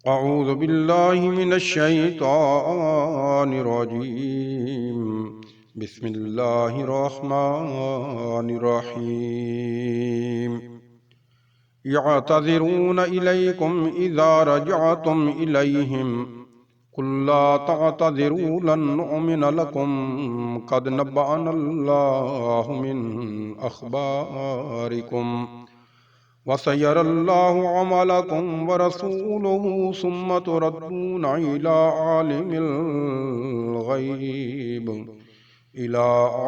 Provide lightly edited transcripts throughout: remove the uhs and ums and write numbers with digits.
अऊज़ु बिल्लाहि मिनश्शैतानिर्रजीम। बिस्मिल्लाहिर्रहमानिर्रहीम। यअतज़िरून इलैकुम इज़ा रजअतुम इलैहिम कुल ला तअतज़िरू लन नुअमिन लकुम क़द नब्बअनल्लाहु मिन अख़बारिकुम वसयरल्लाहु अमलकुम वरसूलुहु सुम्मा तुरद्दून इला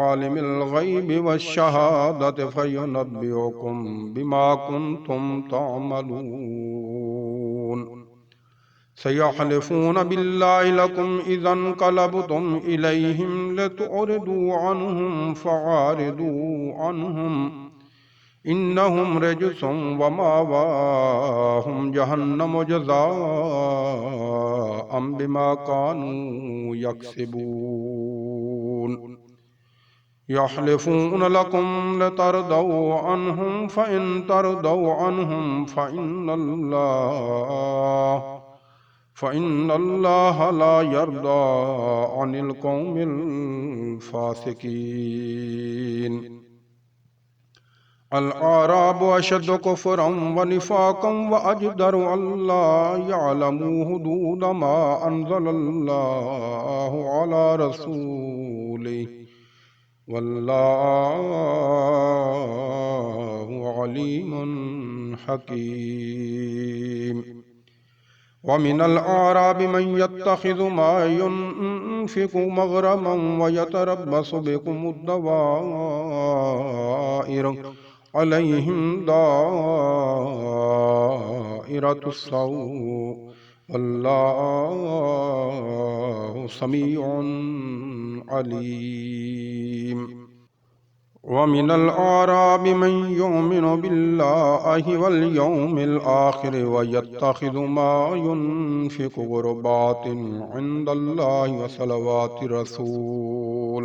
आलिमिल गैबि वश्शहादति फयुनब्बिउकुम बिमा कुन्तुम तअमलून। सयहलिफून बिल्लाहि लकुम इज़ा इन्क़लबतुम इलैहिम लितुअरिदू अन्हुम फ़अरिदू अन्हुम इन्नहुम रिजसुम व मावाहुम जहन्नम जज़ाअम बिमा कानू यक्सिबून। यहलिफून लकुम लितरदौ अन्हुम फ़इन तरदौ अन्हुम फ़इन्नल्लाह ला यर्दा अनिल कौमिल फ़ासिकीन। अल आराबु अशद्दु कुफ़्रन व निफ़ाक़न व अजदरु अल्ला यअलमू हुदूद मा अंज़लल्लाहु अला रसूलिही वल्लाहु अलीमुन हकीम। व मिनल आराबि मन यत्तखिज़ु मा युनफ़िक़ु मग़रमन व यतरब्बसु बिकुमुद्दवाइर अलैहिम दाइरतुस्सऊ वल्लाहु समीउन अलीम। वमिनल आराबि मन युमिनु बिल्लाहि वल यौमिल आखिर व यत्तखिज़ु मा युनफ़िक़ु क़ुर्बातिन इंदल्लाहि व सलवाति रसूल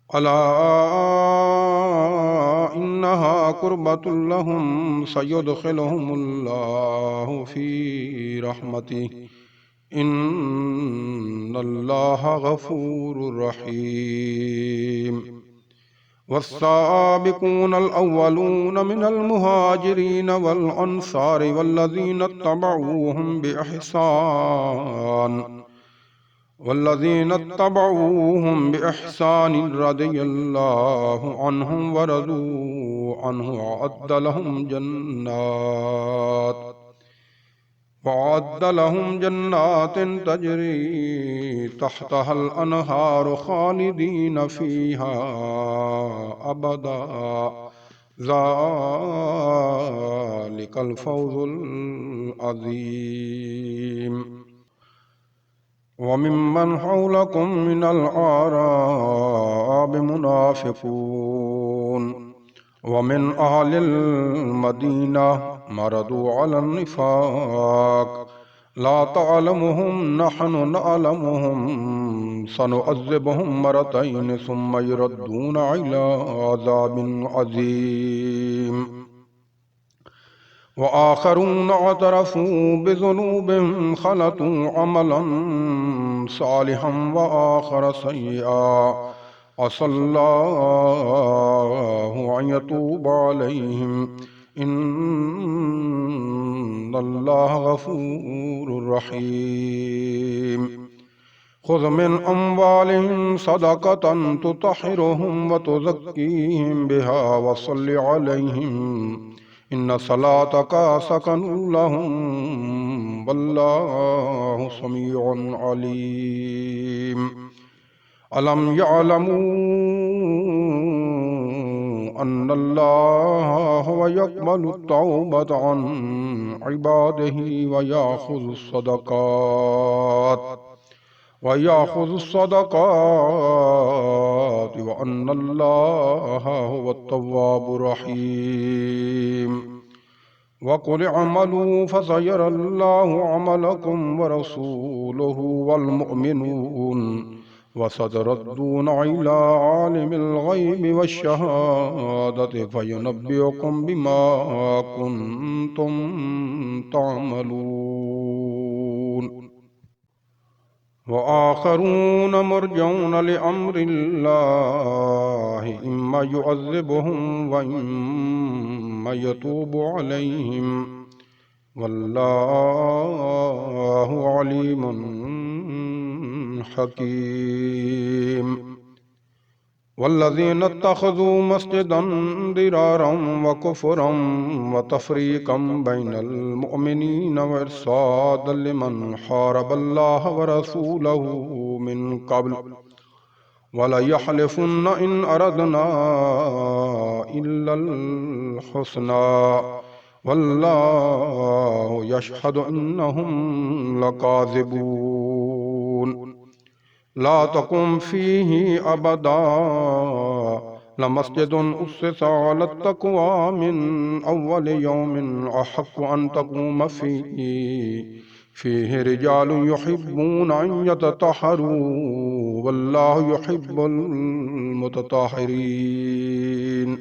अला इन्नहा कुर्बतुल लहुम सयुदखिलुहुमुल्लाहु फी रहमतिही इन्नल्लाहा गफूरुर रहीम। वस्साबिकूनल अव्वलून मिनल मुहाजिरीन वल अंसारि वल्लज़ीना तबऊहुम बिइहसान रदियल्लाहु अन्हुम व रदू अन्हु वअद्द लहुम जन्नातिन तजरी तहतहल अनहारु खालिदीन फीहा अबदा ज़ालिकल फौज़ुल अज़ीम। वमिम्मन हौलकुम मिनल आराबि मुनाफ़िक़ून वमिन अहलिल मदीना मरदू अलन निफ़ाक़ ला तअलमुहुम नहनु नअलमुहुम सनुअज़्ज़िबुहुम मरतैन सुम्मा युरद्दून इला अज़ाबिन अज़ीम। व आखरून अतरफू बिज़ुनूबिहिम खलतू अमलन सालिहन व आखर सय्यिआ असल्लाहु अन यतूब अलैहिम इन्नल्लाह गफूरुर रहीम। खुज़ मिन अम्वालिहिम सदक़तन तुतहिरुहुम व तुज़क्कीहिम बिहा व सल्लि अलैहिम इन्न सलातका सकनुल लहुम वल्लाहु समीउन अलीम। अलम यअलमू अन्नल्लाह हुव यक़बलु तौबत अन इबादिही व याख़ुज़ु सदक़ात व अन्नल्लाह हुवत तव्वाबुर रहीम। वक़ुल अमलू फसयरल्लाहु अमलकुम व रसूलुहु वल मुअमिनून वसतरद्दून इला आलिमिल गैबि वश्शहादति फयुनब्बिउकुम बिमा कुन्तुम तअमलून। वआखरून मुरजऊन लिअम्रिल्लाह इम्मा युअज़्ज़िबुहुम व इम्मा यतूबु अलैहिम वल्लाहु अलीमुन हकीम। वल्लज़ीन इत्तख़ज़ू मस्जिदन दिरारम व कुफ़्रम व तफ़रीक़म बैनल मुअमिनीन व इरसादन लिमन हारबल्लाह व रसूलहू मिन क़ब्ल वला यहलिफुन्न इन अरदना इल्लल हुस्ना वल्लाहु यशहदु इन्नहुम लकाज़िबून। ला तकुम फीही अबदा लमस्जिदुन उस्सिसा अला तक़वा मिन अव्वल यौमिन अहक्कु अन तक़ूम फीही रिजालुन युहिब्बूना अन यततहरू वल्लाहु युहिब्बुल मुततहिरीन।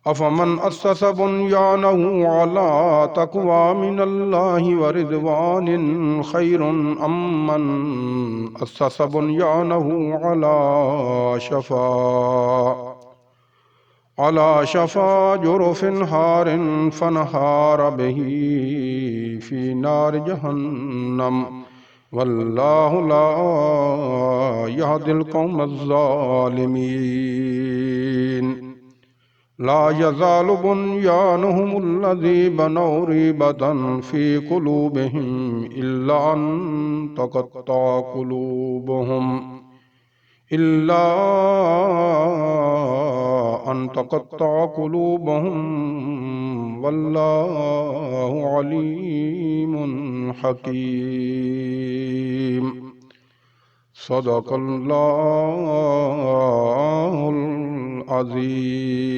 अफमन अस्सस बुन्यानहु अला तक़वा मिनल्लाहि व रिज़वानिन खैरुन अम्मन अस्सस बुन्यानहु अला शफा जुरुफिन हारिन फनहार बिही फी नार जहन्नम वल्लाहु ला यहदिल क़ौमज़्ज़ालिमीन। ला यज़ालु बुन्यानुहुमुल्लज़ी बनौ रिबतन फ़ी क़ुलूबिहिम इल्ला अन तक़त्तअ क़ुलूबुहुम वल्लाहु अलीमुन हकीम। सदक़ल्लाहुल अज़ीम।